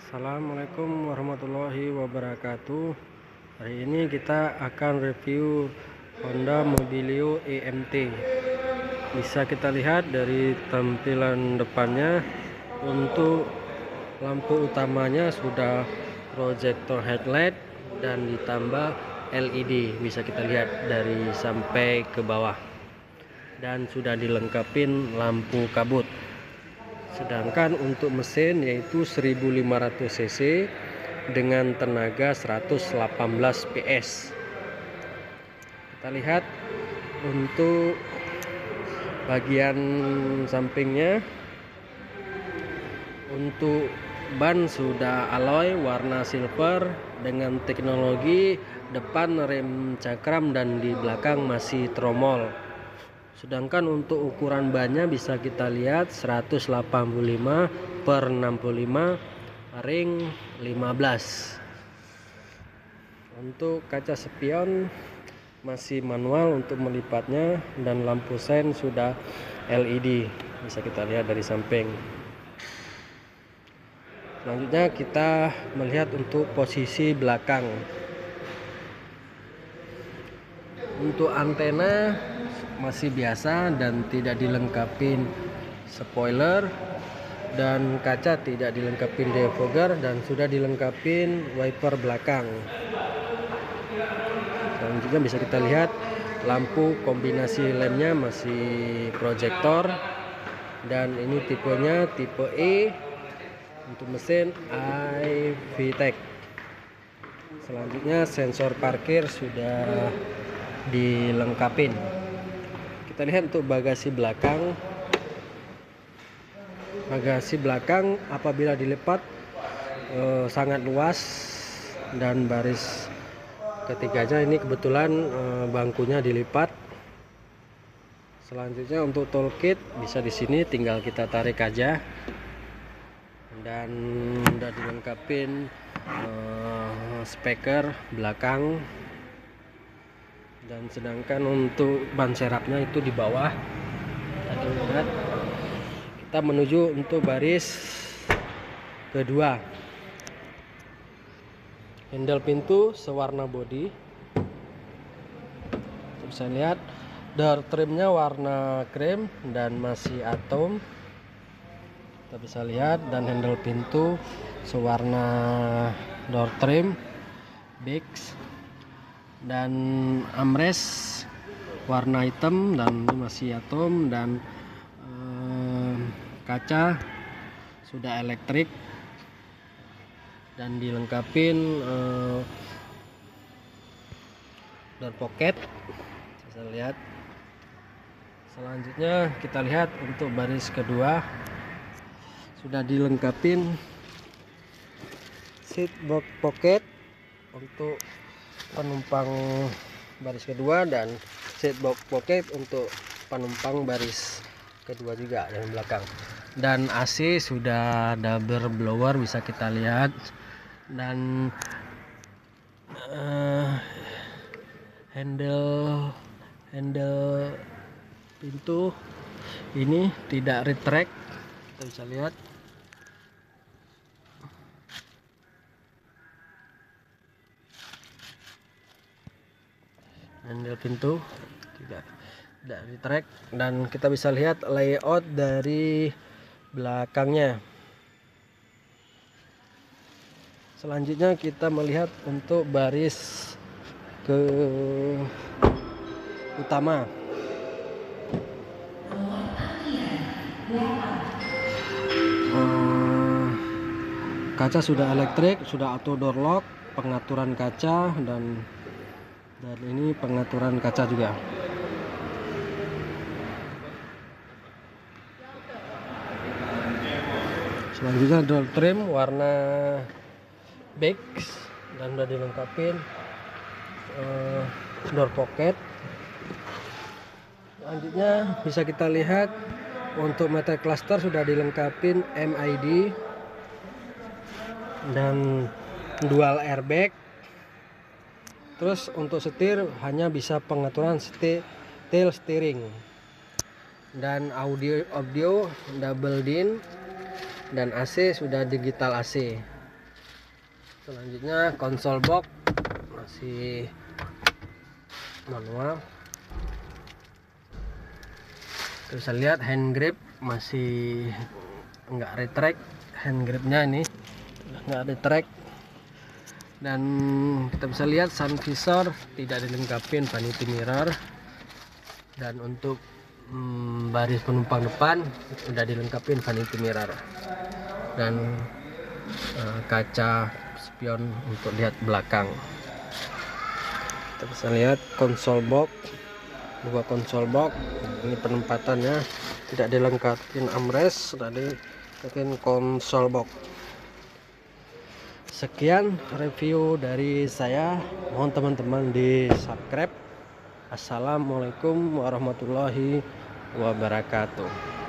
Assalamualaikum warahmatullahi wabarakatuh. Hari ini kita akan review Honda Mobilio EMT. Bisa kita lihat dari tampilan depannya. Untuk lampu utamanya sudah projector headlight dan ditambah LED. Bisa kita lihat dari sampai ke bawah. Dan sudah dilengkapin lampu kabut. Sedangkan untuk mesin yaitu 1500 cc dengan tenaga 118 PS. Kita lihat untuk bagian sampingnya. Untuk ban sudah alloy warna silver dengan teknologi depan rem cakram dan di belakang masih tromol. Sedangkan untuk ukuran bannya bisa kita lihat 185 per 65 ring 15. Untuk kaca spion masih manual untuk melipatnya dan lampu sen sudah LED. Bisa kita lihat dari samping. Selanjutnya kita melihat untuk posisi belakang. Untuk antena masih biasa dan tidak dilengkapin spoiler, dan kaca tidak dilengkapin defogger dan sudah dilengkapin wiper belakang. Selanjutnya bisa kita lihat lampu kombinasi lemnya masih proyektor dan ini tipenya tipe E. Untuk mesin iVTEC. Selanjutnya sensor parkir sudah dilengkapin. Kita lihat untuk bagasi belakang. Bagasi belakang apabila dilipat sangat luas dan baris ketiganya ini kebetulan bangkunya dilipat. Selanjutnya untuk toolkit bisa di sini tinggal kita tarik aja dan udah dilengkapin speaker belakang. Dan sedangkan untuk ban serapnya itu di bawah. Kita lihat, kita menuju untuk baris kedua. Handle pintu sewarna body. Bisa lihat door trimnya warna krem dan masih atom. Kita bisa lihat, dan handle pintu sewarna door trim Bix. Dan armrest warna hitam dan masih atom, dan kaca sudah elektrik dan dilengkapin door pocket. Bisa lihat. Selanjutnya kita lihat untuk baris kedua sudah dilengkapin seat box pocket untuk penumpang baris kedua dan seat box pocket untuk penumpang baris kedua juga yang belakang. Dan AC sudah double blower bisa kita lihat, dan handle pintu ini tidak retract. Kita bisa lihat. Handle pintu tidak retract, dan kita bisa lihat layout dari belakangnya. Selanjutnya kita melihat untuk baris ke utama. Kaca sudah elektrik, sudah auto door lock, pengaturan kaca, dan ini pengaturan kaca juga. Selanjutnya door trim warna Bix dan sudah dilengkapin door pocket. Selanjutnya bisa kita lihat untuk metal cluster sudah dilengkapin MID dan dual airbag. Terus untuk setir hanya bisa pengaturan tail steering, dan audio double din, dan AC sudah digital AC. Selanjutnya konsol box masih manual. Kita bisa lihat hand grip masih enggak retract, hand gripnya ini enggak retract. Dan kita bisa lihat sun visor tidak dilengkapi vanity mirror. Dan untuk baris penumpang depan sudah dilengkapi vanity mirror dan kaca spion untuk lihat belakang. Kita bisa lihat konsol box, dua konsol box. Ini penempatannya tidak dilengkapi armrest, sudah dilengkapi konsol box. Sekian review dari saya, mohon teman-teman di subscribe. Assalamualaikum warahmatullahi wabarakatuh.